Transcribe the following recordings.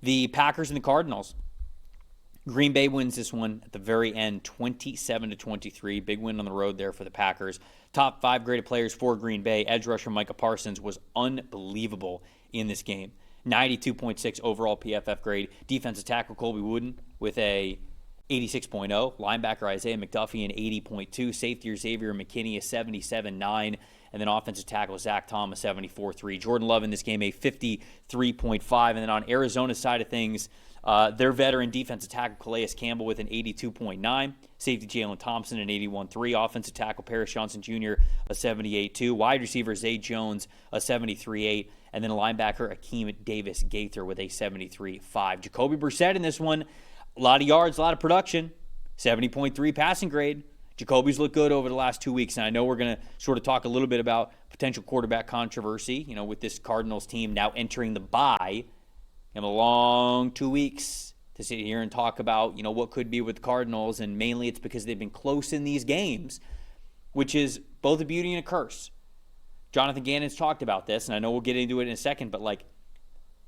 The Packers and the Cardinals. Green Bay wins this one at the very end, 27-23. Big win on the road there for the Packers. Top 5 graded players for Green Bay. Edge rusher Micah Parsons was unbelievable in this game. 92.6 overall PFF grade. Defensive tackle Colby Wooden with a 86.0. Linebacker Isaiah McDuffie an 80.2. Safety Xavier McKinney a 77.9. And then offensive tackle Zach Tom a 74.3. Jordan Love in this game a 53.5. And then on Arizona's side of things, their veteran defensive tackle Calais Campbell with an 82.9. Safety Jalen Thompson an 81.3. Offensive tackle Paris Johnson Jr. a 78.2. Wide receiver Zay Jones a 73.8. And then linebacker Akeem Davis Gaither with a 73.5. Jacoby Brissett in this one, a lot of yards, a lot of production, 70.3 passing grade. Jacoby's looked good over the last 2 weeks, and I know we're going to sort of talk a little bit about potential quarterback controversy, with this Cardinals team now entering the bye. We have a long 2 weeks to sit here and talk about, what could be with the Cardinals, and mainly it's because they've been close in these games, which is both a beauty and a curse. Jonathan Gannon's talked about this, and I know we'll get into it in a second, but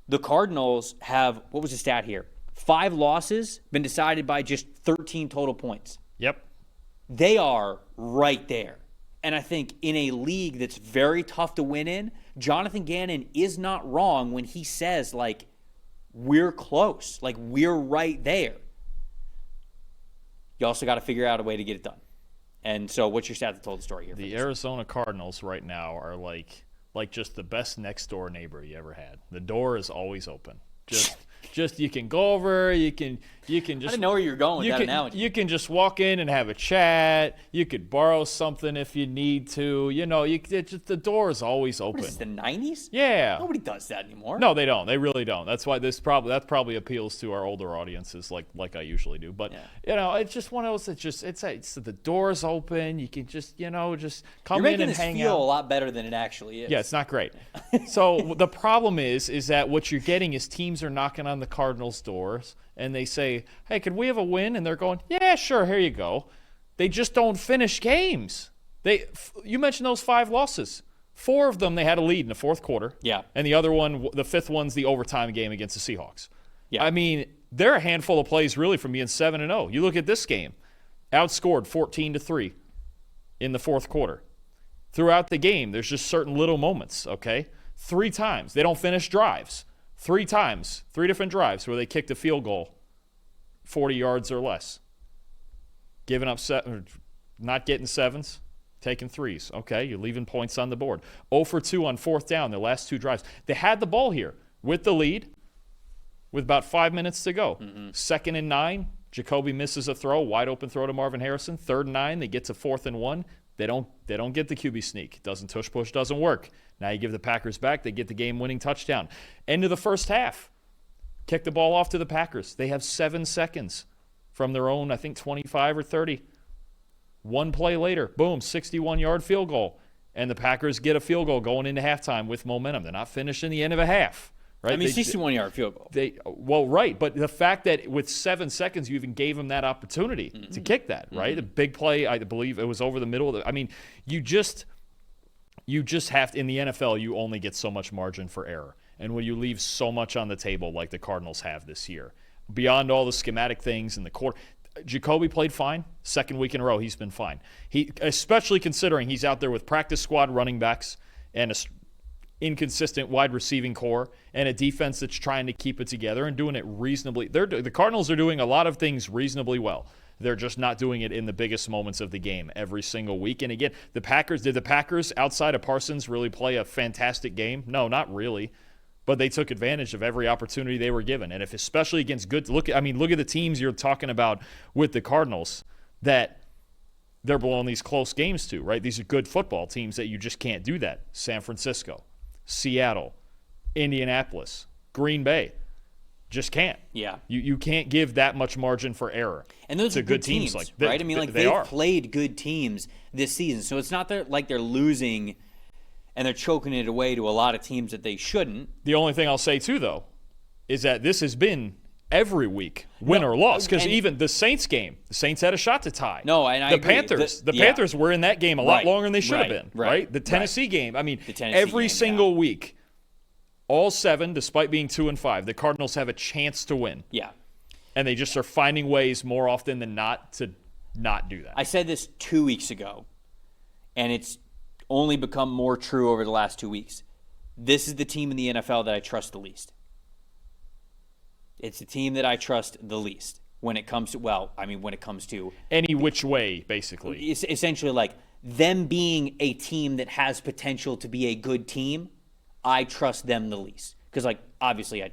the Cardinals have, what was the stat here? 5 losses been decided by just 13 total points. Yep. They are right there. And I think in a league that's very tough to win in, Jonathan Gannon is not wrong when he says, we're close. We're right there. You also got to figure out a way to get it done. And so what's your stat that told the story here? The Arizona Cardinals right now are like just the best next-door neighbor you ever had. The door is always open. Just you can go over, you can just. I didn't know where you were going with that analogy. You can just walk in and have a chat. You could borrow something if you need to. The door is always open. What is this, the 90s? Yeah. Nobody does that anymore. No, they don't. They really don't. That's why that probably appeals to our older audiences, like I usually do. But it's just one of those. It's the door's open. You can just come in and hang out. You're making this feel a lot better than it actually is. Yeah, it's not great. So the problem is that what you're getting is teams are knocking on the Cardinals' doors and they say, "Hey, could we have a win?" And they're going, "Yeah, sure, here you go." They just don't finish games. You mentioned those 5 losses. 4 of them they had a lead in the fourth quarter. Yeah. And the other one, the 5th one's the overtime game against the Seahawks. Yeah. I mean, they're a handful of plays really from being 7-0. You look at this game, outscored 14-3 in the fourth quarter. Throughout the game, there's just certain little moments, okay? 3 times. They don't finish drives. 3 times, 3 different drives where they kicked a field goal 40 yards or less. Giving up not getting 7s, taking 3s. Okay, you're leaving points on the board. 0 for 2 on 4th down, their last 2 drives. They had the ball here with the lead with about 5 minutes to go. 2nd and 9, Jacoby misses a throw, wide open throw to Marvin Harrison. 3rd and 9, they get to 4th and 1. They don't get the QB sneak. Doesn't tush push, doesn't work. Now you give the Packers back, they get the game-winning touchdown. End of the first half. Kick the ball off to the Packers. They have 7 seconds from their own, I think, 25 or 30. 1 play later, boom, 61-yard field goal. And the Packers get a field goal going into halftime with momentum. They're not finishing the end of a half. Right? I mean, 61-yard field goal. Right. But the fact that with 7 seconds, you even gave them that opportunity to kick that, right? A big play, I believe it was over the middle. You just have to, in the NFL, you only get so much margin for error. And when you leave so much on the table like the Cardinals have this year, beyond all the schematic things and the core, Jacoby played fine. 2nd week in a row, he's been fine. Especially considering he's out there with practice squad running backs and a inconsistent wide receiving core and a defense that's trying to keep it together and doing it reasonably. The Cardinals are doing a lot of things reasonably well. They're just not doing it in the biggest moments of the game every single week. And again, did the Packers outside of Parsons really play a fantastic game? No, not really. But they took advantage of every opportunity they were given. And if especially against look at the teams you're talking about with the Cardinals that they're blowing these close games to, right? These are good football teams that you just can't do that. San Francisco, Seattle, Indianapolis, Green Bay. Just can't. Yeah. You can't give that much margin for error. And those are good teams, right? I mean, they've played good teams this season. So it's not like they're losing and they're choking it away to a lot of teams that they shouldn't. The only thing I'll say, too, though, is that this has been every week, win or loss. Because even the Saints game, the Saints had a shot to tie. No, and I agree. The Panthers were in that game a lot longer than they should have been, right? The Tennessee game, I mean, every single week, all 7, despite being 2-5, the Cardinals have a chance to win. Yeah. And they just are finding ways more often than not to not do that. I said this 2 weeks ago, and it's only become more true over the last 2 weeks. This is the team in the NFL that I trust the least. It's the team that I trust the least when it comes to, when it comes to any which way, basically. It's essentially like them being a team that has potential to be a good team. I trust them the least because, obviously, I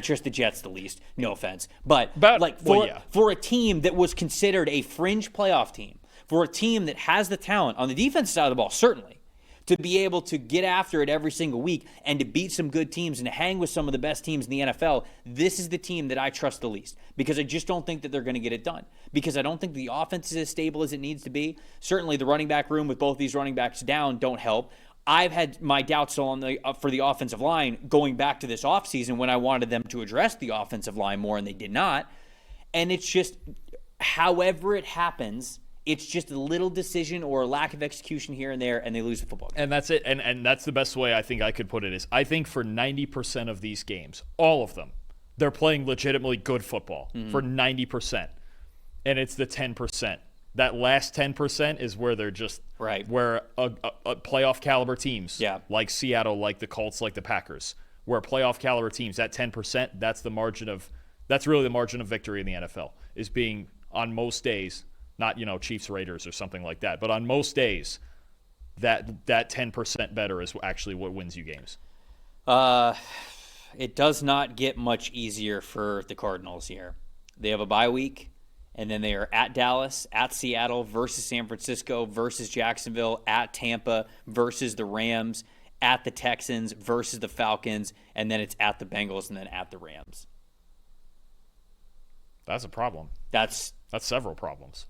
trust the Jets the least. No offense, but for a team that was considered a fringe playoff team, for a team that has the talent on the defensive side of the ball, certainly, to be able to get after it every single week and to beat some good teams and to hang with some of the best teams in the NFL, this is the team that I trust the least because I just don't think that they're going to get it done because I don't think the offense is as stable as it needs to be. Certainly the running back room with both these running backs down don't help. I've had my doubts for the offensive line going back to this offseason when I wanted them to address the offensive line more and they did not. And it's just, however it happens, it's just a little decision or a lack of execution here and there, and they lose the football game. And that's it. And that's the best way I think I could put it is I think for 90% of these games, all of them, they're playing legitimately good football for 90%. And it's the 10%. That last 10% is where they're just where a playoff caliber teams like Seattle, like the Colts, like the Packers, where playoff caliber teams, that 10%, that's really the margin of victory in the NFL, is being on most days. Not, Chiefs, Raiders, or something like that. But on most days, that 10% better is actually what wins you games. It does not get much easier for the Cardinals here. They have a bye week, and then they are at Dallas, at Seattle, versus San Francisco, versus Jacksonville, at Tampa, versus the Rams, at the Texans, versus the Falcons, and then it's at the Bengals, and then at the Rams. That's a problem. That's several problems.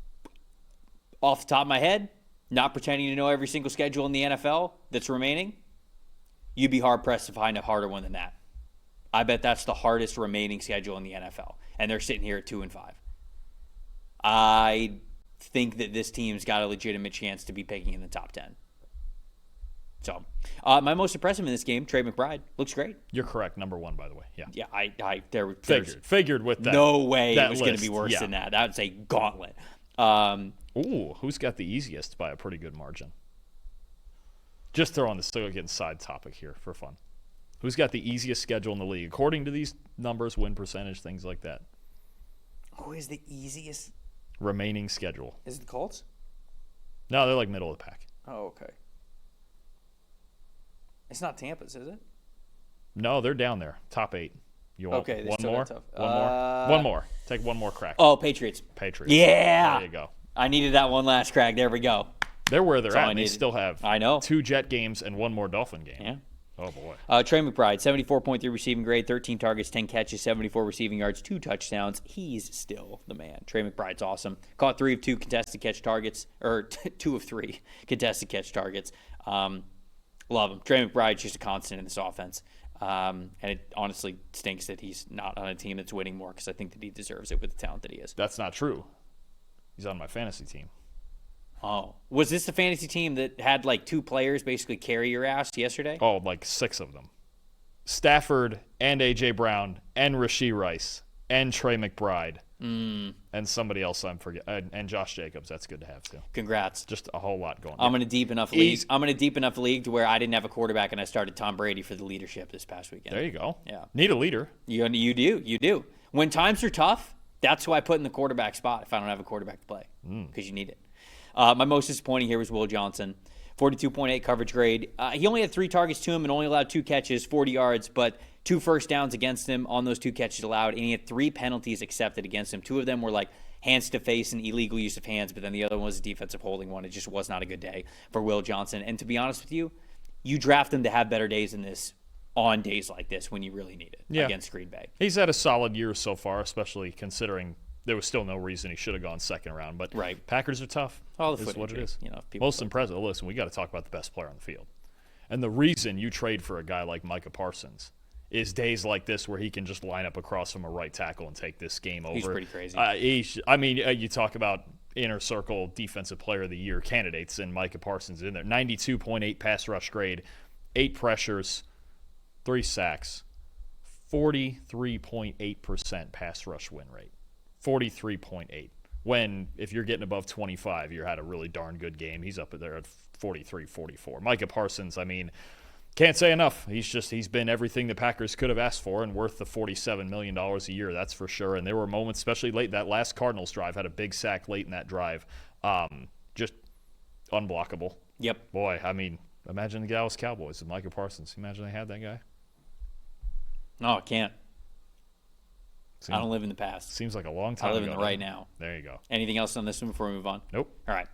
Off the top of my head, not pretending to know every single schedule in the NFL that's remaining, you'd be hard-pressed to find a harder one than that. I bet that's the hardest remaining schedule in the NFL, and they're sitting here at 2-5. I think that this team's got a legitimate chance to be picking in the top 10. So, my most impressive in this game, Trey McBride, looks great. You're correct, number 1, by the way. Yeah. Yeah, I figured with that. No way that it was going to be worse than that. That would say gauntlet. Who's got the easiest by a pretty good margin? Just throwing this, still getting side topic here for fun. Who's got the easiest schedule in the league according to these numbers, win percentage, things like that? Who is the easiest remaining schedule? Is it the Colts? No, they're like middle of the pack. Oh, okay. It's not Tampa's, is it? No, they're down there, top 8. You want one more? One more. Take one more crack. Oh, Patriots. Yeah. There you go. I needed that one last crack. There we go. They're where they're at. And they still have 2 Jet games and 1 more Dolphin game. Yeah. Oh, boy. Trey McBride, 74.3 receiving grade, 13 targets, 10 catches, 74 receiving yards, 2 touchdowns. He's still the man. Trey McBride's awesome. Caught 3 of 2 contested catch targets, or 2 of 3 contested catch targets. Love him. Trey McBride's just a constant in this offense. And it honestly stinks that he's not on a team that's winning more because I think that he deserves it with the talent that he is. That's not true. He's on my fantasy team. Oh. Was this the fantasy team that had 2 players basically carry your ass yesterday? Oh, 6 of them. Stafford and A.J. Brown and Rashee Rice and Trey McBride and somebody else I'm forgetting. And Josh Jacobs. That's good to have, too. Congrats. Just a whole lot going on. I'm in a deep enough league to where I didn't have a quarterback and I started Tom Brady for the leadership this past weekend. There you go. Yeah. Need a leader. You do. When times are tough, that's who I put in the quarterback spot if I don't have a quarterback to play because you need it. My most disappointing here was Will Johnson. 42.8 coverage grade. He only had 3 targets to him and only allowed 2 catches, 40 yards, but 2 first downs against him on those 2 catches allowed, and he had 3 penalties accepted against him. 2 of them were hands to face and illegal use of hands, but then the other one was a defensive holding one. It just was not a good day for Will Johnson. And to be honest with you, you draft him to have better days than this on days like this when you really need it against Green Bay. He's had a solid year so far, especially considering there was still no reason he should have gone second round. But Packers are tough. Oh, the is what it is. Most impressive. Listen, we got to talk about the best player on the field. And the reason you trade for a guy like Micah Parsons is days like this where he can just line up across from a right tackle and take this game over. He's pretty crazy. You talk about inner circle defensive player of the year candidates, and Micah Parsons in there. 92.8 pass rush grade, 8 pressures, 3 sacks, 43.8% pass rush win rate. 43.8. When, if you're getting above 25, you had a really darn good game. He's up there at 43, 44. Micah Parsons, I mean, can't say enough. He's been everything the Packers could have asked for and worth the $47 million a year, that's for sure. And there were moments, especially late, that last Cardinals drive, had a big sack late in that drive. Just unblockable. Yep. Boy, I mean, imagine the Dallas Cowboys with Micah Parsons. Imagine they had that guy. No, I can't. I don't live in the past. Seems like a long time I ago. live in the right now. There you go. Anything else on this one before we move on? Nope. All right.